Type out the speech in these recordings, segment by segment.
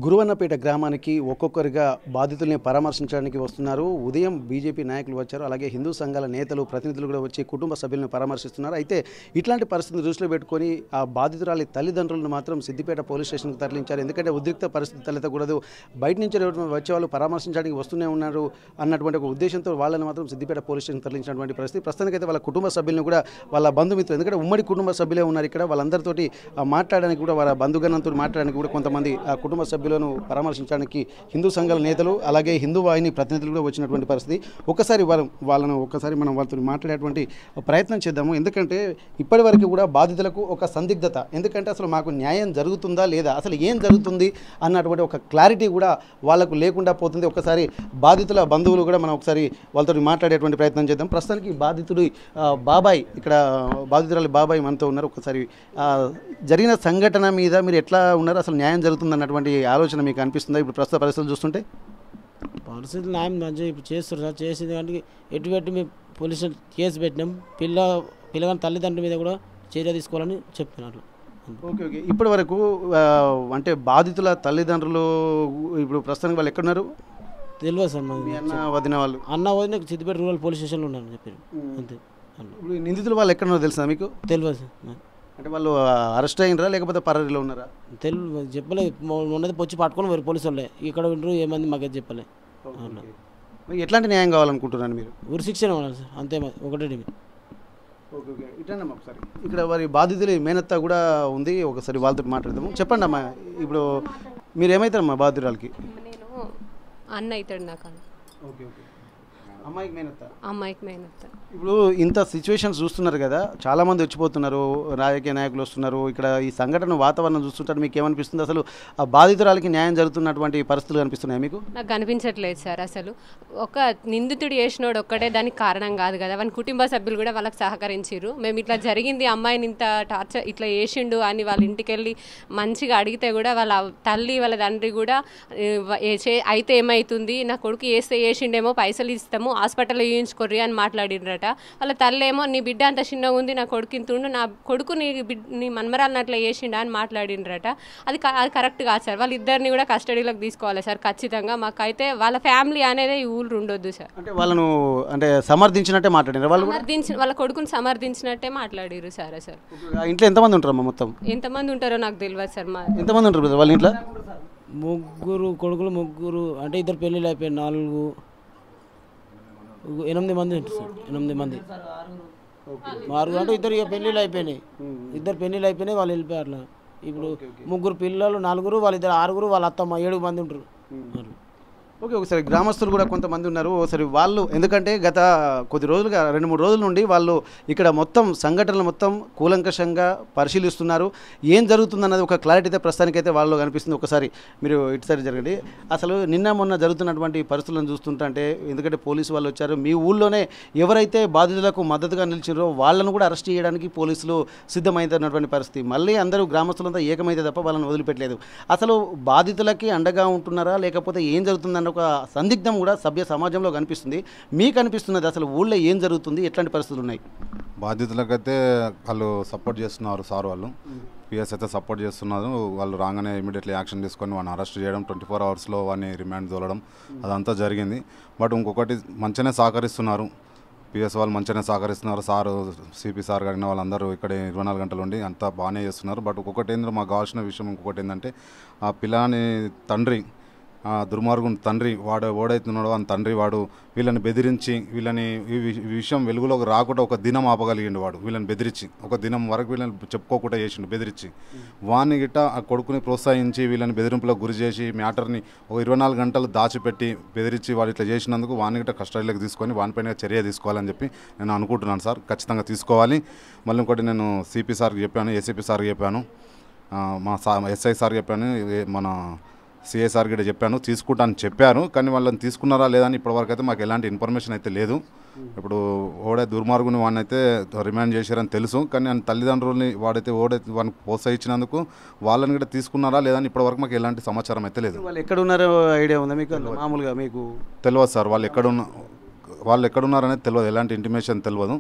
గురువన్నపేట గ్రామానికి ఒక్కొక్కరిగా బాధితుల్ని పరామర్శించడానికి వస్తున్నారు. ఉదయం బీజేపీ నాయకులు వచ్చారు, అలాగే హిందూ సంఘాల నేతలు ప్రతినిధులు కూడా వచ్చి కుటుంబ సభ్యులను పరామర్శిస్తున్నారు. అయితే ఇట్లాంటి పరిస్థితిని దృష్టిలో పెట్టుకొని ఆ బాధితురాలి తల్లిదండ్రులను మాత్రం సిద్దిపేట పోలీస్ స్టేషన్కి తరలించారు. ఎందుకంటే ఉద్రిక్త పరిస్థితి తలెత్తకూడదు, బయట నుంచి వచ్చే వాళ్ళు పరామర్శించడానికి వస్తూనే ఉన్నారు అన్నటువంటి ఒక ఉద్దేశంతో వాళ్ళని మాత్రం సిద్దిపేట పోలీస్ స్టేషన్ తరలించినటువంటి పరిస్థితి. ప్రస్తుతానికైతే వాళ్ళ కుటుంబ సభ్యులను కూడా వాళ్ళ బంధుమిత్రులు, ఎందుకంటే ఉమ్మడి కుటుంబ సభ్యులే ఉన్నారు ఇక్కడ, వాళ్ళందరితోటి మాట్లాడడానికి కూడా వాళ్ళ బంధుగణంతో మాట్లాడడానికి కూడా కొంతమంది ఆ కుటుంబ సభ్యులను పరామర్శించడానికి హిందూ సంఘాల నేతలు అలాగే హిందూ వాహిని ప్రతినిధులు కూడా వచ్చినటువంటి పరిస్థితి. ఒకసారి మనం వాళ్ళతో మాట్లాడేటువంటి ప్రయత్నం చేద్దాము. ఎందుకంటే ఇప్పటి వరకు కూడా బాధితులకు ఒక సందిగ్ధత, ఎందుకంటే అసలు మాకు న్యాయం జరుగుతుందా లేదా, అసలు ఏం జరుగుతుంది అన్నటువంటి ఒక క్లారిటీ కూడా వాళ్ళకు లేకుండా పోతుంది. ఒకసారి బాధితుల బంధువులు కూడా మనం ఒకసారి వాళ్ళతో మాట్లాడేటువంటి ప్రయత్నం చేద్దాం. ప్రస్తుతానికి బాధితుడి బాబాయ్, ఇక్కడ బాధితురాలి బాబాయ్ మనతో ఉన్నారు. ఒకసారి జరిగిన సంఘటన మీద మీరు ఎట్లా ఉన్నారు, అసలు న్యాయం జరుగుతుంది అన్నటువంటి ఆలోచన మీకు అనిపిస్తుందా ఇప్పుడు ప్రస్తుత పరిస్థితులు చూస్తుంటే? పరిస్థితులు న్యాయం మంచిగా ఇప్పుడు చేస్తారు సార్. చేసింది కానీ ఎటువంటి మేము పోలీసు కేసు పెట్టినాం. పిల్లగాని తల్లిదండ్రుల మీద కూడా చర్య తీసుకోవాలని చెప్తున్నారు. ఓకే. ఇప్పటి వరకు అంటే బాధితుల తల్లిదండ్రులు ఇప్పుడు ప్రస్తుతానికి వాళ్ళు ఎక్కడున్నారు తెలియదు సార్. అన్న వదిన వాళ్ళు సిద్దిపేట రూరల్ పోలీస్ స్టేషన్లో ఉన్నారని చెప్పారు అంతే. ఇప్పుడు నిందితులు వాళ్ళు ఎక్కడున్నారో తెలుసా మీకు? తెలియదు సార్. అంటే వాళ్ళు అరెస్ట్ అయినరా లేకపోతే పరారీలో ఉన్నారా? తెలియదు, చెప్పలేదు. మొన్నది వచ్చి పట్టుకొని వేరు పోలీసు వాళ్ళే ఇక్కడ ఉండరు, ఏమంది మాకైతే చెప్పలే. ఎట్లాంటి న్యాయం కావాలనుకుంటున్నాను మీరు? ఊరి శిక్షణ ఉండాలి సార్, అంతే. ఒకటే ఓకే. ఇటండి ఒకసారి, ఇక్కడ వారి బాధితులు మేనత్త కూడా ఉంది, ఒకసారి వాళ్ళతో మాట్లాడదాము. చెప్పండి అమ్మా, ఇప్పుడు మీరు ఏమవుతారమ్మా బాధితురాలకి? నేను అన్న అవుతాడు నాకు. ఓకే. అమ్మాయికి మేనత్త. ఇప్పుడు ఇంత సిచ్యువేషన్స్ చూస్తున్నారు కదా, చాలామంది వచ్చిపోతున్నారు, రాజకీయ నాయకులు వస్తున్నారు. ఇక్కడ ఈ సంఘటన వాతావరణం చూస్తుంటారు, మీకు ఏమనిపిస్తుంది? అసలు ఆ బాధితురాలకి న్యాయం జరుగుతున్నటువంటి పరిస్థితులు కనిపిస్తున్నాయి మీకు? నాకు కనిపించట్లేదు సార్. అసలు ఒక నిందితుడు చేసినోడు ఒక్కడే దానికి కారణం కాదు కదా, వాళ్ళ కుటుంబ సభ్యులు కూడా వాళ్ళకి సహకరించారు. మేము ఇట్లా జరిగింది, అమ్మాయిని ఇంత టార్చర్ ఇట్లా చేసిండు అని వాళ్ళ ఇంటికి వెళ్ళి మంచిగా అడిగితే కూడా వాళ్ళ తల్లి వాళ్ళ తండ్రి కూడా అయితే ఏమవుతుంది, నా కొడుకు చేసిండేమో, పైసలు ఇస్తాము, హాస్పిటల్లో చూయించుకోర్రి అని మాట్లాడినరట. వాళ్ళ తల్లి ఏమో నీ బిడ్డ అంత చిన్నగా ఉంది, నా కొడుకు ఇంతుండు, నా కొడుకు నీ మన్మరాలను అట్లా చేసిండా అని మాట్లాడినరట. అది కరెక్ట్ కాదు సార్. వాళ్ళిద్దరిని కూడా కస్టడీలోకి తీసుకోవాలి సార్ ఖచ్చితంగా. మాకైతే వాళ్ళ ఫ్యామిలీ అనేది ఈ ఊళ్ళు ఉండొద్దు సార్. అంటే వాళ్ళను అంటే సమర్థించినట్టే మాట్లాడారు, వాళ్ళ కొడుకుని సమర్థించినట్టే మాట్లాడారు సార్. అసలు ఇంట్లో ఎంతమంది ఉంటారమ్మా? మొత్తం ఎంతమంది ఉంటారో నాకు తెలియదు సార్. ఎంతమంది ఉంటారు వాళ్ళ ఇంట్లో? ముగ్గురు కొడుకులు, ముగ్గురు అంటే ఇద్దరు పెళ్ళిళ్ళు అయిపోయాయి, 8 మంది ఉంటారు సార్. 8 మంది. 6 అంటే ఇద్దరు పెళ్ళిళ్ళు అయిపోయినాయి, వాళ్ళు వెళ్ళిపోయారు. ఇప్పుడు ముగ్గురు పిల్లలు, 4, వాళ్ళిద్దరు 6, వాళ్ళ అత్తమ్మ 7 మంది ఉంటారు. ఓకే. ఒకసారి గ్రామస్తులు కూడా కొంతమంది ఉన్నారు, ఒకసారి వాళ్ళు, ఎందుకంటే గత కొద్ది రోజులుగా 2-3 రోజుల నుండి వాళ్ళు ఇక్కడ మొత్తం సంఘటనలు మొత్తం కూలంకషంగా పరిశీలిస్తున్నారు. ఏం జరుగుతుందన్నది ఒక క్లారిటీ అయితే ప్రస్తుతానికైతే వాళ్ళు కనిపిస్తుంది. ఒకసారి మీరు ఇటు సైడ్ జరగండి. అసలు నిన్న మొన్న జరుగుతున్నటువంటి పరిస్థితులను చూస్తుంటే, ఎందుకంటే పోలీసు వాళ్ళు వచ్చారు, మీ ఊళ్ళోనే ఎవరైతే బాధితులకు మద్దతుగా నిలిచారో వాళ్ళను కూడా అరెస్ట్ చేయడానికి పోలీసులు సిద్ధమైతున్నటువంటి పరిస్థితి. మళ్ళీ అందరూ గ్రామస్తులంతా ఏకమైతే తప్ప వాళ్ళని వదిలిపెట్టలేదు. అసలు బాధితులకి అండగా ఉంటున్నారా లేకపోతే ఏం జరుగుతుందన్న ఒక సందిగ్ధం కూడా సభ్య సమాజంలో కనిపిస్తుంది. మీకు అనిపిస్తున్నది అసలు ఊళ్ళో ఏం జరుగుతుంది, ఎట్లాంటి పరిస్థితులు ఉన్నాయి? బాధితులకైతే వాళ్ళు సపోర్ట్ చేస్తున్నారు సార్, వాళ్ళు పిఎస్ అయితే సపోర్ట్ చేస్తున్నారు. వాళ్ళు రాగానే ఇమీడియట్లీ యాక్షన్ తీసుకొని వాడిని అరెస్ట్ చేయడం, 24 అవర్స్లో వాడిని రిమాండ్ తోలడం అదంతా జరిగింది. బట్ ఇంకొకటి మంచిగానే సహకరిస్తున్నారు, పిఎస్ వాళ్ళు మంచిగానే సహకరిస్తున్నారు. సారు, సిపి సార్ గారిన వాళ్ళందరూ ఇక్కడ 24 గంటలు ఉండి అంతా బాగానే చేస్తున్నారు. బట్ ఒక్కొక్కటి ఏంటంటే మాకు కావాల్సిన విషయం ఇంకొకటి ఏంటంటే, ఆ పిల్లాని తండ్రి, దుర్మార్గుని తండ్రి వాడు ఓడైతున్నాడో అని తండ్రి వాడు వీళ్ళని బెదిరించి, వీళ్ళని ఈ విషయం వెలుగులోకి రాకుండా ఒక దినం ఆపగలిగిండు. వాడు వీళ్ళని బెదిరించి ఒక దినం వరకు వీళ్ళని చెప్పుకోకుండా చేసిండు బెదిరించి. వాడిని గిట్ట ఆ కొడుకుని ప్రోత్సహించి వీళ్ళని బెదిరింపులకు గురి చేసి మ్యాటర్ని ఒక 24 గంటలు దాచిపెట్టి బెదిరించి వాడు ఇట్లా చేసినందుకు వాడిని గిట్ట కస్టడీలోకి తీసుకొని వానిపైన చర్య తీసుకోవాలని చెప్పి నేను అనుకుంటున్నాను సార్. ఖచ్చితంగా తీసుకోవాలి. మళ్ళీ ఇంకోటి నేను సిపి సార్కి చెప్పాను, ఏసీపీ సార్కి చెప్పాను, మా ఎస్ఐ సార్కి చెప్పాను, మన సిఐ సార్ కూడా చెప్పాను, తీసుకుంటానని చెప్పారు. కానీ వాళ్ళని తీసుకున్నారా లేదా అని ఇప్పటివరకు అయితే మాకు ఎలాంటి ఇన్ఫర్మేషన్ అయితే లేదు. ఇప్పుడు దుర్మార్గుని వాడిని అయితే రిమాండ్ చేశారని తెలుసు, కానీ ఆయన తల్లిదండ్రులని వాడిని ప్రోత్సహించినందుకు వాళ్ళని కూడా తీసుకున్నారా లేదా అని ఇప్పటివరకు మాకు ఎలాంటి సమాచారం అయితే లేదు. వాళ్ళు ఎక్కడ ఉన్నారో ఐడియా ఉందా మీకు? మామూలుగా మీకు తెలియదు సార్, వాళ్ళు ఎక్కడున్నారనేది తెలియదు, ఎలాంటి ఇంటిమేషన్ తెలియదు.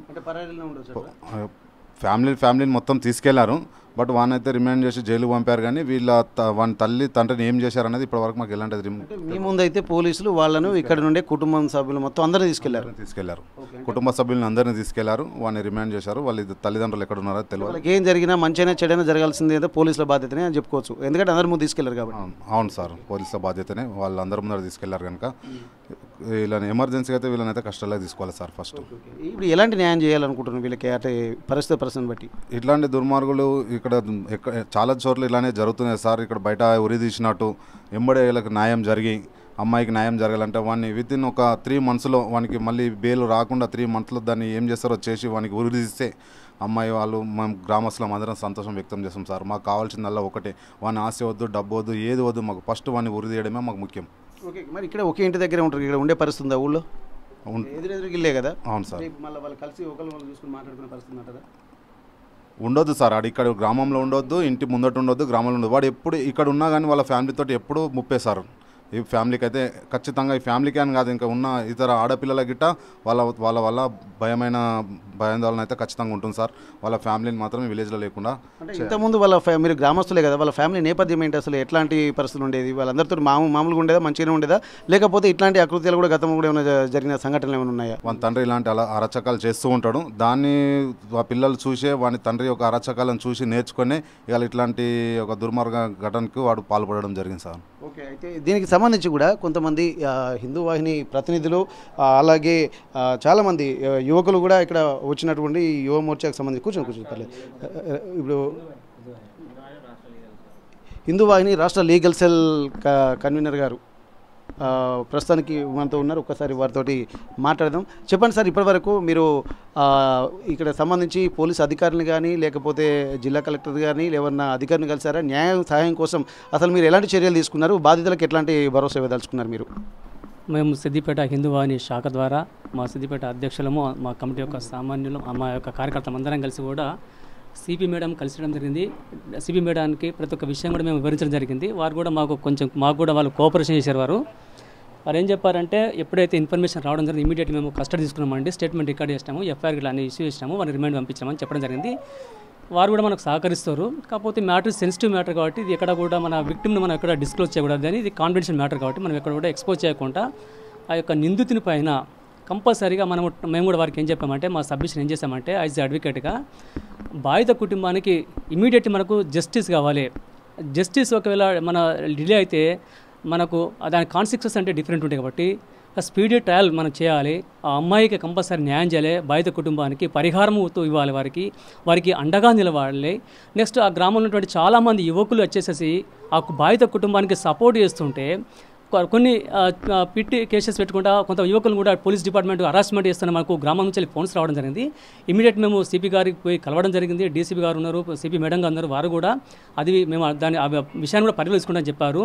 ఫ్యామిలీని మొత్తం తీసుకెళ్లారు. బట్ వానైతే రిమాండ్ చేసి జైలు పంపారు. కానీ వాని తల్లి తండ్రిని ఏం చేశారనేది ఇప్పటివరకు మాకు ఎలాంటిది మీ ముందైతే పోలీసులు వాళ్ళను ఇక్కడ నుండే కుటుంబం సభ్యులు మొత్తం అందరినీ తీసుకెళ్లారు. కుటుంబ సభ్యులను అందరినీ తీసుకెళ్లారు. వాడిని రిమాండ్ చేశారు. వాళ్ళ తల్లిదండ్రులు ఎక్కడ ఉన్నారో తెలియదు. వాళ్ళకి ఏం జరిగినా మంచిగా చెడైనా జరగాల్సింది ఏదో పోలీసుల బాధ్యతనే అని చెప్పుకోవచ్చు. ఎందుకంటే అందరి ముందు తీసుకెళ్లారు కాబట్టి. అవును సార్, పోలీసుల బాధ్యతనే. వాళ్ళందరి ముందర తీసుకెళ్లారు కనుక వీళ్ళని ఎమర్జెన్సీగా అయితే వీళ్ళనైతే కష్టాల్లో తీసుకోవాలి సార్. ఫస్ట్ ఇప్పుడు ఎలాంటి న్యాయం చేయాలనుకుంటున్నారు వీళ్ళకి అంటే పరిస్థితిని బట్టి? ఇట్లాంటి దుర్మార్గులు ఇక్కడ చాలా చోట్ల ఇలానే జరుగుతున్నాయి సార్. ఇక్కడ బయట ఉరి తీసినట్టు ఎంబడే వీళ్ళకి న్యాయం జరిగి అమ్మాయికి న్యాయం జరగాలంటే వాడిని వితిన్ ఒక 3 monthsలో వానికి మళ్ళీ బెయిల్ రాకుండా 3 monthsలో దాన్ని ఏం చేస్తారో చేసి వానికి ఉరి తీస్తే అమ్మాయి వాళ్ళు మేము గ్రామస్తులం అందరం సంతోషం వ్యక్తం చేస్తాం సార్. మాకు కావాల్సిందల్లా ఒకటే, వాని ఆశ వద్దు, డబ్బు వద్దు, ఏది వద్దు, మాకు ఫస్ట్ వాడిని ఉరి తీయడమే మాకు ముఖ్యం. ఓకే, మరి ఇక్కడ ఒకే ఇంటి దగ్గరే ఉంటారు, ఇక్కడ ఉండే పరిస్థితి ఉందా ఊళ్ళో? ఎదురెదురుకి ఇల్లే కదా? అవును సార్. మళ్ళీ వాళ్ళు కలిసి ఒకళ్ళు చూసుకుని మాట్లాడుకునే పరిస్థితి ఉంటుందా? ఉండొద్దు సార్. ఆడు ఇక్కడ గ్రామంలో ఉండొద్దు, ఇంటి ముందట ఉండొద్దు, గ్రామంలో ఉండదు. వాడు ఎప్పుడు ఇక్కడ ఉన్నా కానీ వాళ్ళ ఫ్యామిలీతో ఎప్పుడు ముప్పే సార్. ఈ ఫ్యామిలీకి అయితే ఖచ్చితంగా, ఈ ఫ్యామిలీకి అని కాదు, ఇంకా ఉన్న ఇతర ఆడపిల్లల గిట్ట వాళ్ళ భయాందోళన అయితే ఖచ్చితంగా ఉంటుంది సార్. వాళ్ళ ఫ్యామిలీని మాత్రం విలేజ్లో లేకుండా. అంటే ఇంతకుముందు మీరు గ్రామస్తులే కదా, వాళ్ళ ఫ్యామిలీ నేపథ్యం ఏంటి అసలు? ఎట్లాంటి పరిస్థితులు ఉండేది? వాళ్ళందరితో మామూలుగా ఉండేదా, మంచిగానే ఉండేదా? లేకపోతే ఇట్లాంటి అకృత్యాలు కూడా గతంలో కూడా ఏమైనా జరిగిన సంఘటనలు ఏమైనా ఉన్నాయా? వాళ్ళ తండ్రి ఇలాంటి అరచకాలు చేస్తూ ఉంటాడు. దాన్ని ఆ పిల్లలు చూసే వాని తండ్రి ఒక అరచకాలను చూసి నేర్చుకొని ఇవాళ ఇట్లాంటి ఒక దుర్మార్గ ఘటనకు వాడు పాల్పడడం జరిగింది సార్. ఓకే, అయితే దీనికి సంబంధించి కూడా కొంతమంది హిందూ వాహిని ప్రతినిధులు అలాగే చాలామంది యువకులు కూడా ఇక్కడ వచ్చినటువంటి యువ మోర్చాకు సంబంధించి కూర్చొని పర్లేదు. ఇప్పుడు హిందూ వాహిని రాష్ట్ర లీగల్ సెల్ కన్వీనర్ గారు ప్రస్తుతానికి మనతో ఉన్నారు. ఒక్కసారి వారితోటి మాట్లాడదాం. చెప్పండి సార్, ఇప్పటివరకు మీరు ఇక్కడ సంబంధించి పోలీసు అధికారులు కానీ లేకపోతే జిల్లా కలెక్టర్ కానీ ఎవరన్నా అధికారిని కలిసారా? న్యాయ సహాయం కోసం అసలు మీరు ఎలాంటి చర్యలు తీసుకున్నారు? బాధితులకు ఎట్లాంటి భరోసా ఇవ్వదలుచుకున్నారు మీరు? మేము సిద్దిపేట హిందూ వాహిని శాఖ ద్వారా మా సిద్దిపేట అధ్యక్షులము, మా కమిటీ యొక్క సామాన్యులు, మా యొక్క కార్యకర్తలు అందరం కలిసి కూడా సిపి మేడం కలిసడం జరిగింది. సిపి మేడానికి ప్రతి ఒక్క విషయం కూడా మేము వివరించడం జరిగింది. వారు కూడా మాకు కూడా వాళ్ళు కోఆపరేషన్ చేశారు. వారు ఏం చెప్పారంటే, ఎప్పుడైతే ఇన్ఫర్మేషన్ రావడం జరిగింది ఇమీడియట్లీ మేము కస్టడీ తీసుకున్నామండి, స్టేట్మెంట్ రికార్డ్ చేసినాము, ఎఫ్ఐఆర్ ఇట్లా అన్ని ఇష్యూ చేసినాము, వారిని రిమైండ్ పంపించామని చెప్పడం జరిగింది. వారు కూడా మనకు సహకరిస్తారు. కాకపోతే మ్యాటర్ సెన్సిటివ్ మ్యాటర్ కాబట్టి ఇది ఎక్కడ కూడా మన విక్టిమ్ని మనం ఎక్కడ డిస్క్లోజ్ చేయకూడదు అని, ఇది కాన్ఫిడెన్షియల్ మ్యాటర్ కాబట్టి మనం ఎక్కడ కూడా ఎక్స్పోజ్ చేయకుండా ఆ యొక్క నిందితుని పైన కంపల్సరీగా మేము కూడా వారికి ఏం చెప్పామంటే, మా సబ్మిషన్ ఏం చేసామంటే యాజ్ అడ్వకేట్గా బాధిత కుటుంబానికి ఇమీడియట్లీ మనకు జస్టిస్ కావాలి. జస్టిస్ ఒకవేళ మన డిలే అయితే మనకు దాని కాన్సిక్వెన్సెస్ అంటే డిఫరెంట్ ఉంటాయి కాబట్టి స్పీడీ ట్రయల్ మనం చేయాలి. ఆ అమ్మాయికి కంపల్సరీ న్యాయం చేయాలి. బాధిత కుటుంబానికి పరిహారముతో ఇవ్వాలి, వారికి అండగా నిలవాలి. నెక్స్ట్ ఆ గ్రామంలో ఉన్నటువంటి చాలామంది యువకులు వచ్చేసేసి ఆ బాధిత కుటుంబానికి సపోర్ట్ చేస్తుంటే కొన్ని పిట్టి కేసెస్ పెట్టుకుంటా కొంత యువకులు కూడా పోలీస్ డిపార్ట్మెంట్ హరాస్మెంట్ చేస్తున్న మనకు గ్రామం నుంచి ఫోన్స్ రావడం జరిగింది. ఇమీడియట్ మేము సిపి గారికి పోయి కలవడం జరిగింది. డీసీపీ గారు ఉన్నారు, సిపి మేడం గారు ఉన్నారు. వారు కూడా మేము దాని విషయాన్ని కూడా పరిశీలించుకుంటామని చెప్పారు.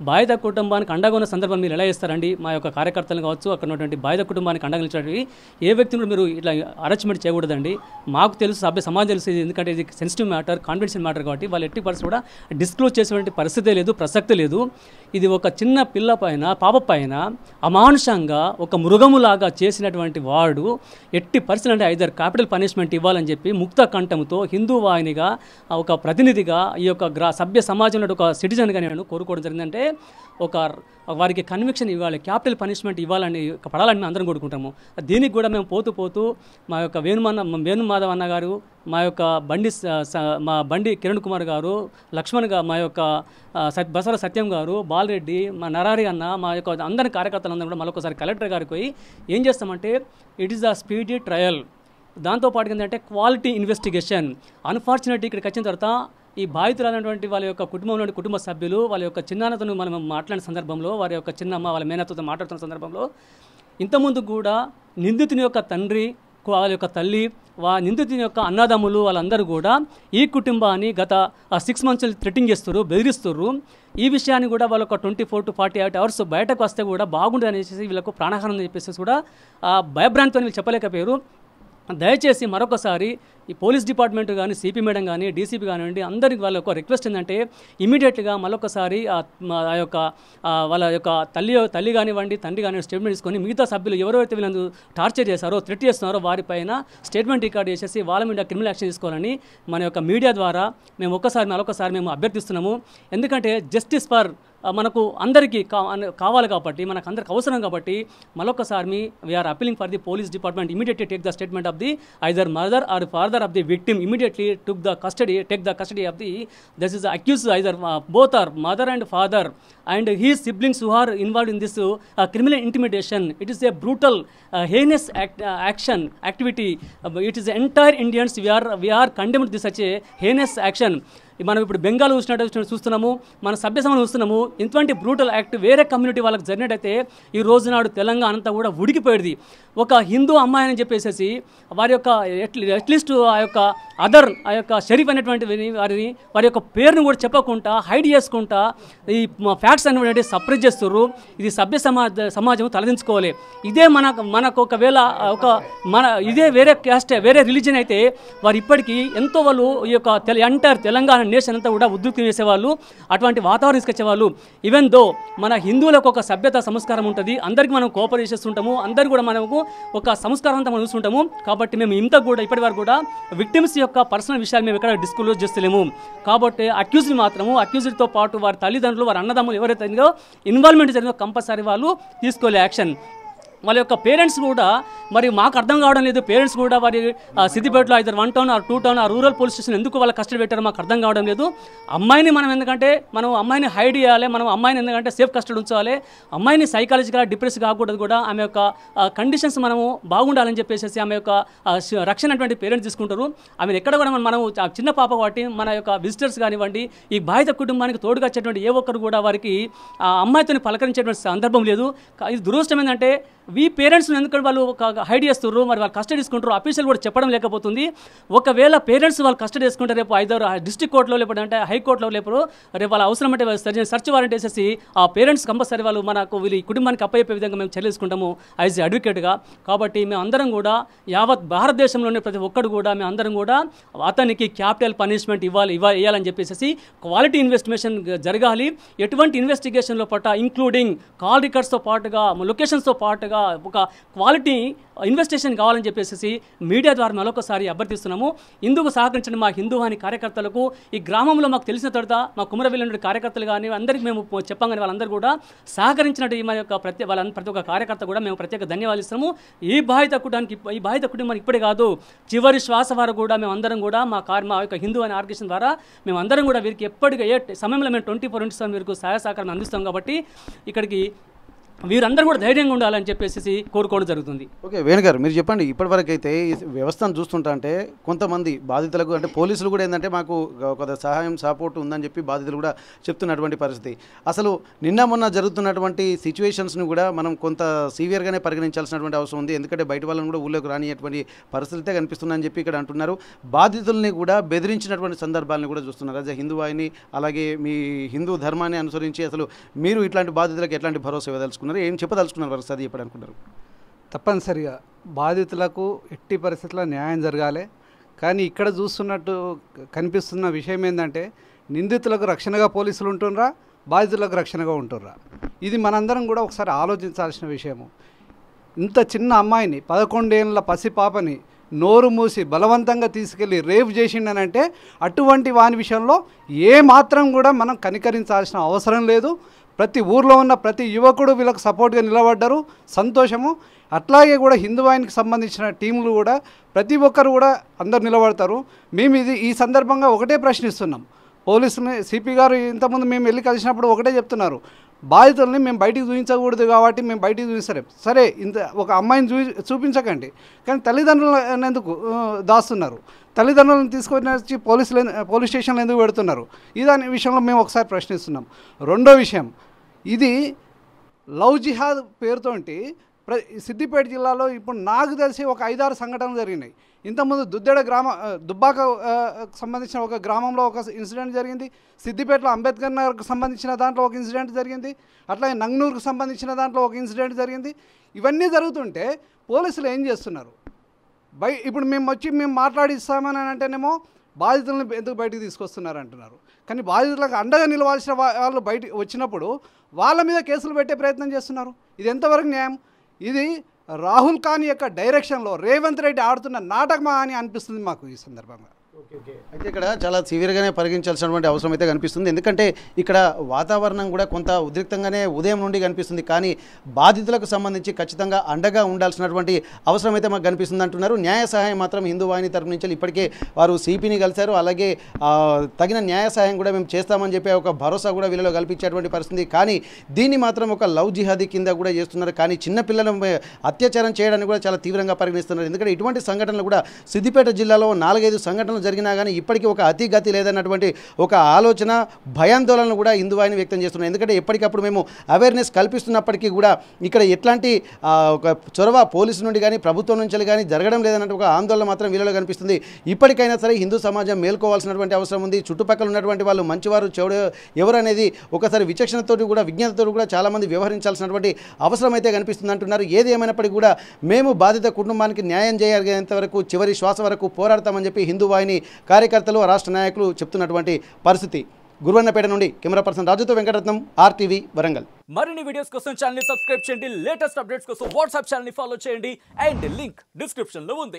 బాధిత కుటుంబానికి అండగా ఉన్న సందర్భం మీరు ఎలా చేస్తారండి? మా యొక్క కార్యకర్తలు కావచ్చు, అక్కడ ఉన్నటువంటి బాధిత కుటుంబానికి అండగా నిలిచినటువంటి ఏ వ్యక్తిని మీరు ఇట్లా హరాస్మెంట్ చేయకూడదండి. మాకు తెలుసు, సమాజం తెలుసు, ఎందుకంటే ఇది సెన్సిటివ్ మ్యాటర్, కాన్ఫిడెన్షియల్ మ్యాటర్ కాబట్టి వాళ్ళు ఎట్టి పరిస్థితి కూడా డిస్క్లోజ్ చేసేటువంటి పరిస్థితే లేదు, ప్రసక్తే లేదు. ఇది ఒక చిన్న పిల్ల పైన, పాప పైన అమానుషంగా ఒక మృగములాగా చేసినటువంటి వాడు ఎట్టి పరిస్థితులు అంటే ఐదర్ క్యాపిటల్ పనిష్మెంట్ ఇవ్వాలని చెప్పి ముక్త కంఠంతో హిందూ వాహినిగా ఒక ప్రతినిధిగా ఈ యొక్క సభ్య సమాజంలో ఒక సిటిజన్గా నేను కోరుకోవడం జరిగిందంటే వారికి కన్విక్షన్ ఇవ్వాలి, క్యాపిటల్ పనిష్మెంట్ ఇవ్వాలని పడాలని మేము అందరం కోరుకుంటాము. దీనికి కూడా మేము పోతూ మా యొక్క వేణుమాధవ్ అన్న గారు, మా యొక్క మా బండి కిరణ్ కుమార్ గారు, లక్ష్మణ్ గారు, మా యొక్క బసవర సత్యం గారు, బాలరెడ్డి, మా నరారి అన్న, మా యొక్క అందరి కార్యకర్తలందరూ కూడా మరొకసారి కలెక్టర్ గారికి పోయి ఏం చేస్తామంటే it is the speedy trial. దాంతోపాటు ఏంటంటే క్వాలిటీ ఇన్వెస్టిగేషన్. అన్ఫార్చునేట్లీ ఇక్కడికి వచ్చిన తర్వాత ఈ బాధితులైనటువంటి వాళ్ళ యొక్క కుటుంబంలోని కుటుంబ సభ్యులు వాళ్ళ యొక్క చిన్నాన్నతను మనం మాట్లాడిన సందర్భంలో, వారి యొక్క చిన్నమ్మ వాళ్ళ మేనత్తతో మాట్లాడుతున్న సందర్భంలో ఇంతకుముందు కూడా నిందితుని యొక్క తండ్రి, వాళ్ళ యొక్క తల్లి, నిందితుని యొక్క అన్నదమ్ములు వాళ్ళందరూ కూడా ఈ కుటుంబాన్ని గత 6 months థ్రెటింగ్ చేస్తారు, బెదిరిస్తారు. ఈ విషయాన్ని కూడా వాళ్ళ ఒక 24 to 48 hours బయటకు వస్తే కూడా బాగుంటుంది అనేసి వీళ్ళకు ప్రాణహారం చెప్పేసి కూడా భయభ్రాంతితో వీళ్ళు చెప్పలేకపోయారు. దయచేసి మరొకసారి ఈ పోలీస్ డిపార్ట్మెంట్ కానీ సిపి మేడం కానీ డీసీపీ కానివ్వండి అందరికి వాళ్ళ యొక్క రిక్వెస్ట్ ఏంటంటే ఇమీడియట్గా మరొకసారి ఆ యొక్క వాళ్ళ యొక్క తల్లి కానివ్వండి తండ్రి కానివ్వండి స్టేట్మెంట్ తీసుకొని మిగతా సభ్యులు ఎవరైతే వీళ్ళని టార్చర్ చేశారో థ్రెట్ చేస్తున్నారో వారిపైన స్టేట్మెంట్ రికార్డ్ చేసేసి వాళ్ళ మీద క్రిమినల్ యాక్షన్ తీసుకోవాలని మన యొక్క మీడియా ద్వారా మేము మరొకసారి మేము అభ్యర్థిస్తున్నాము. ఎందుకంటే జస్టిస్ ఫర్ మనకు అందరికీ కావాలి కాబట్టి మనకు అందరికి అవసరం కాబట్టి మరొకసారి we are appealing for the police department immediately take the statement of the either mother or father of the victim immediately take the custody of the this is accuse either both or mother and father and his siblings who are involved in this criminal intimidation. It is a brutal heinous action activity. It is entire Indians we are condemned this such a heinous action. మనం ఇప్పుడు బెంగాల్ చూస్తున్నాము, మన సభ్య సమాజం చూస్తున్నాము. ఇటువంటి brutal act వేరే community వాళ్ళకి జరిగినట్టయితే ఈ రోజు నాడు తెలంగాణ అంతా కూడా ఉడికిపోయేది. ఒక హిందూ అమ్మాయి అని చెప్పేసి వారి యొక్క అట్లీస్ట్ ఆ యొక్క షరీఫ్ అనేటువంటి వారి యొక్క పేరును కూడా చెప్పకుండా హైడ్ చేసుకుంటా ఈ ఫ్యాక్ట్స్ అనేటువంటి సప్రెస్ చేస్తున్నారు. ఇది సభ్య సమాజం తలదించుకోవాలి. ఇదే మనకు ఒకవేళ ఇదే వేరే క్యాస్ట్ వేరే రిలీజన్ అయితే వారు ఇప్పటికీ ఎంతో వాళ్ళు ఈ యొక్క ఎంటైర్ తెలంగాణ నేషన్ అంతా కూడా ఉద్రిక్తం చేసేవాళ్ళు, అటువంటి వాతావరణం తీసుకొచ్చేవాళ్ళు. ఈవెన్ దో మన హిందువులకు ఒక సభ్యత సంస్కారం ఉంటుంది, అందరికీ మనం కోఆపరేట్ చేస్తుంటాము, అందరికీ కూడా మనకు ఒక సంస్కారం అంతా మనం చూస్తుంటాము. కాబట్టి మేము ఇంత కూడా ఇప్పటి వరకు కూడా విక్టిమ్స్ యొక్క పర్సనల్ విషయాలు మేము ఎక్కడ డిస్క్లోజ్ చేస్తలేము. కాబట్టి అక్యూజ్డ్తో పాటు వారి తల్లిదండ్రులు వారి అన్నదమ్ములు ఎవరైతే ఇన్వాల్వ్మెంట్ జరిగిందో కంపల్సరీ వాళ్ళు తీసుకోలే యాక్షన్. వాళ్ళ యొక్క పేరెంట్స్ కూడా మరి మాకు అర్థం కావడం లేదు. పేరెంట్స్ కూడా వారి సిద్దిపేటలో ఐదర్ 1 టౌన్ ఆర్ 2 టౌన్ ఆ రూరల్ పోలీస్ స్టేషన్ ఎందుకు వాళ్ళ కస్టడీ పెట్టారో మాకు అర్థం కావడం లేదు. అమ్మాయిని మనం ఎందుకంటే అమ్మాయిని హైడ్ చేయాలి, మనం అమ్మాయిని ఎందుకంటే సేఫ్ కస్టడీ ఉంచాలి, అమ్మాయిని సైకాలజికల్గా డిప్రెస్ కాకూడదు కూడా, ఆమె యొక్క కండిషన్స్ మనము బాగుండాలని చెప్పేసి ఆమె యొక్క రక్షణ అటువంటి పేరెంట్స్ తీసుకుంటారు. ఆమెను ఎక్కడ కూడా మనం చిన్న పాప కాబట్టి మన యొక్క విజిటర్స్ కానివ్వండి ఈ బాధిత కుటుంబానికి తోడుగా వచ్చేటువంటి ఏ ఒక్కరు కూడా వారికి ఆ అమ్మాయితో పలకరించేటువంటి సందర్భం లేదు. ఇది దురదృష్టం ఏంటంటే పేరెంట్స్ని ఎందుకంటే వాళ్ళు హైడ్ చేస్తున్నారు, మరి వాళ్ళు కస్టడీ తీసుకుంటారు, అఫీషియల్ కూడా చెప్పడం లేకపోతుంది. ఒకవేళ పేరెంట్స్ వాళ్ళు కస్టడీ తీసుకుంటే రేపు ఐదర్ డిస్ట్రిక్ట్ కోర్టులో లేకపోతే అంటే హైకోర్టులో రేపు వాళ్ళ అవసరం అంటే సెర్చ్ వారెంట్ వేసేసి ఆ పేరెంట్స్ కంపల్సరీ వాళ్ళు వీళ్ళు ఈ కుటుంబానికి అప్పయ్యే విధంగా మేము చర్యలు తీసుకుంటాము యాజ్ ఏ అడ్వకేట్గా. కాబట్టి మేము అందరం కూడా యావత్ భారతదేశంలోని ప్రతి ఒక్కరు కూడా మేము అందరం కూడా అతనికి క్యాపిటల్ పనిష్మెంట్ ఇవ్వాలని చెప్పేసి క్వాలిటీ ఇన్వెస్టిగేషన్ జరగాలి. ఎటువంటి ఇన్వెస్టిగేషన్లో ఇంక్లూడింగ్ కాల్ రికార్డ్స్తో పాటుగా లొకేషన్స్తో పాటుగా ఒక క్వాలిటీ ఇన్వెస్టిగేషన్ కావాలని చెప్పేసి మీడియా ద్వారా మరొకసారి అభ్యర్థిస్తున్నాము. ఇందుకు సహకరించిన మా హిందూవాణి కార్యకర్తలకు, ఈ గ్రామంలో మాకు తెలిసిన తర్వాత మా కుమరవెల్లి కార్యకర్తలు కానీ అందరికీ మేము చెప్పాం కానీ వాళ్ళందరూ కూడా సహకరించినట్టు మా యొక్క ప్రతి ఒక్క కార్యకర్త కూడా మేము ప్రత్యేక ధన్యవాదాలు ఇస్తున్నాము. ఈ బాధిత కుటుంబానికి ఇప్పుడే కాదు చివరి శ్వాస వారు కూడా మేము అందరం కూడా మా యొక్క హిందూవాణి ఆర్గనైజేషన్ ద్వారా మేము అందరం కూడా వీరికి ఎప్పటికీ ఏ సమయంలో మేము 24/7 వీరికి సహాయ సహకారం అందిస్తాం. కాబట్టి ఇక్కడికి వీరందరూ కూడా ధైర్యంగా ఉండాలని చెప్పేసి కోరుకోవడం జరుగుతుంది. ఓకే వేణు గారు, మీరు చెప్పండి. ఇప్పటివరకు అయితే ఈ వ్యవస్థను చూస్తుంటా అంటే కొంతమంది బాధితులకు అంటే పోలీసులు కూడా ఏంటంటే మాకు కొంత సహాయం సపోర్ట్ ఉందని చెప్పి బాధితులు కూడా చెప్తున్నటువంటి పరిస్థితి. అసలు నిన్న మొన్న జరుగుతున్నటువంటి సిచ్యువేషన్స్ని కూడా మనం కొంత సీవియర్గానే పరిగణించాల్సినటువంటి అవసరం ఉంది. ఎందుకంటే బయట వాళ్ళని కూడా ఊళ్ళోకి రానియటువంటి పరిస్థితే కనిపిస్తుందని చెప్పి ఇక్కడ అంటున్నారు. బాధితుల్ని కూడా బెదిరించినటువంటి సందర్భాలను కూడా చూస్తున్నారు. అదే హిందువాయిని అలాగే మీ హిందూ ధర్మాన్ని అనుసరించి అసలు మీరు ఇట్లాంటి బాధితులకు ఎట్లాంటి భరోసా ఇవ్వదలుచుకున్నారు, ఏం చెప్పదలుచుకున్నారు వారు అది చెప్పాలనుకుంటారు? తప్పనిసరిగా బాధితులకు ఎట్టి పరిస్థితుల్లో న్యాయం జరగాలి. కానీ ఇక్కడ చూస్తున్నట్టు కనిపిస్తున్న విషయం ఏంటంటే నిందితులకు రక్షణగా పోలీసులు ఉంటున్నారా, బాధితులకు రక్షణగా ఉంటున్నారా? ఇది మనందరం కూడా ఒకసారి ఆలోచించాల్సిన విషయము. ఇంత చిన్న అమ్మాయిని 11 ఏళ్ళ పసిపాపని నోరు మూసి బలవంతంగా తీసుకెళ్ళి రేప్ చేసిండనంటే అటువంటి వాని విషయంలో ఏ మాత్రం కూడా మనం కనికరించాల్సిన అవసరం లేదు. ప్రతి ఊర్లో ఉన్న ప్రతి యువకుడు వీళ్ళకి సపోర్ట్గా నిలబడ్డారు, సంతోషము. అట్లాగే కూడా హిందూవాయినికి సంబంధించిన టీంలు కూడా ప్రతి ఒక్కరు కూడా అందరు నిలబడతారు. మేము ఈ సందర్భంగా ఒకటే ప్రశ్నిస్తున్నాం పోలీసుని. సిపి గారు ఇంతకుముందు మేము వెళ్ళి కలిసినప్పుడు ఒకటే చెప్తున్నారు, బాధితుల్ని మేము బయటికి చూపించకూడదు కాబట్టి మేము బయటికి చూపిస్తాం. సరే, ఇంత ఒక అమ్మాయిని చూపించకండి, కానీ తల్లిదండ్రులను ఎందుకు దాస్తున్నారు? తల్లిదండ్రులను తీసుకొని వచ్చి పోలీస్ స్టేషన్లో ఎందుకు పెడుతున్నారు? దాని విషయంలో మేము ఒకసారి ప్రశ్నిస్తున్నాం. రెండో విషయం, ఇది లవ్ జిహాద్ పేరుతోటి సిద్దిపేట జిల్లాలో ఇప్పుడు నాకు తెలిసి ఒక 5-6 సంఘటనలు జరిగినాయి. ఇంతకుముందు దుబ్బాక సంబంధించిన ఒక గ్రామంలో ఒక ఇన్సిడెంట్ జరిగింది. సిద్దిపేటలో అంబేద్కర్ నగర్కు సంబంధించిన దాంట్లో ఒక ఇన్సిడెంట్ జరిగింది. అట్లాగే నంగనూరుకు సంబంధించిన దాంట్లో ఒక ఇన్సిడెంట్ జరిగింది. ఇవన్నీ జరుగుతుంటే పోలీసులు ఏం చేస్తున్నారు? ఇప్పుడు మేము మాట్లాడిస్తామని అంటేనేమో బాధితులను ఎందుకు బయటికి తీసుకొస్తున్నారు అంటున్నారు. కానీ బాధితులకు అండగా నిలవాల్సిన వాళ్ళు బయటికి వచ్చినప్పుడు వాళ్ళ మీద కేసులు పెట్టే ప్రయత్నం చేస్తున్నారు. ఇది ఎంతవరకు న్యాయం? ఇది రాహుల్ ఖాన్ యొక్క డైరెక్షన్లో రేవంత్ రెడ్డి ఆడుతున్న నాటకమా అని అనిపిస్తుంది మాకు ఈ సందర్భంగా. అయితే ఇక్కడ చాలా సివియర్గానే పరిగణించాల్సినటువంటి అవసరం అయితే కనిపిస్తుంది. ఎందుకంటే ఇక్కడ వాతావరణం కూడా కొంత ఉద్రిక్తంగానే ఉదయం నుండి కనిపిస్తుంది. కానీ బాధితులకు సంబంధించి ఖచ్చితంగా అండగా ఉండాల్సినటువంటి అవసరం అయితే మాకు కనిపిస్తుంది అంటున్నారు. న్యాయ సహాయం మాత్రం హిందూ వాహిని తరపు నుంచి ఇప్పటికే వారు సిపిని కలిశారు. అలాగే తగిన న్యాయ సహాయం కూడా మేము చేస్తామని చెప్పి ఒక భరోసా కూడా వీళ్ళలో కల్పించేటువంటి పరిస్థితి. కానీ దీన్ని మాత్రం ఒక లవ్ జిహాదీ కింద కూడా చేస్తున్నారు. కానీ చిన్నపిల్లలను అత్యాచారం చేయడానికి కూడా చాలా తీవ్రంగా పరిగణిస్తున్నారు. ఎందుకంటే ఇటువంటి సంఘటనలు కూడా సిద్దిపేట జిల్లాలో 4-5 సంఘటనలు జరిగినా కానీ ఇప్పటికీ ఒక అతిగతి లేదన్నటువంటి ఒక ఆలోచన భయాందోళనలు కూడా హిందూ వాహిని వ్యక్తం చేస్తున్నారు. ఎందుకంటే ఎప్పటికప్పుడు మేము అవేర్నెస్ కల్పిస్తున్నప్పటికీ కూడా ఇక్కడ ఎట్లాంటి ఒక చొరవ పోలీసు నుండి కానీ ప్రభుత్వం నుంచి కానీ జరగడం లేదన్నట్టు ఒక ఆందోళన మాత్రం వీళ్ళలో కనిపిస్తుంది. ఇప్పటికైనా సరే హిందూ సమాజం మేల్కోవాల్సినటువంటి అవసరం ఉంది. చుట్టుపక్కల ఉన్నటువంటి వాళ్ళు మంచివారు చెడు ఎవరు అనేది ఒకసారి విచక్షణతో కూడా విజ్ఞతతో కూడా చాలామంది వ్యవహరించాల్సినటువంటి అవసరం అయితే కనిపిస్తుంది అంటున్నారు. ఏది ఏమైనప్పటికీ కూడా మేము బాధిత కుటుంబానికి న్యాయం చేయగలిగేంత వరకు చివరి శ్వాస వరకు పోరాడతామని చెప్పి హిందూ వాహిని కార్యకర్తలు రాష్ట్ర నాయకులు చెప్తున్నటువంటి పరిస్థితి. గురువన్నపేట నుండి కెమెరా పర్సన్ రాజుతో వెంకటరత్నం, RTV వరంగల్. మరిన్ని వీడియోస్ కోసం ఛానల్ ని సబ్స్క్రైబ్ చేయండి. లేటెస్ట్ అప్డేట్స్ కోసం వాట్సాప్ ఛానల్ ని ఫాలో చేయండి. అండ్ లింక్ డిస్క్రిప్షన్ లో ఉంది.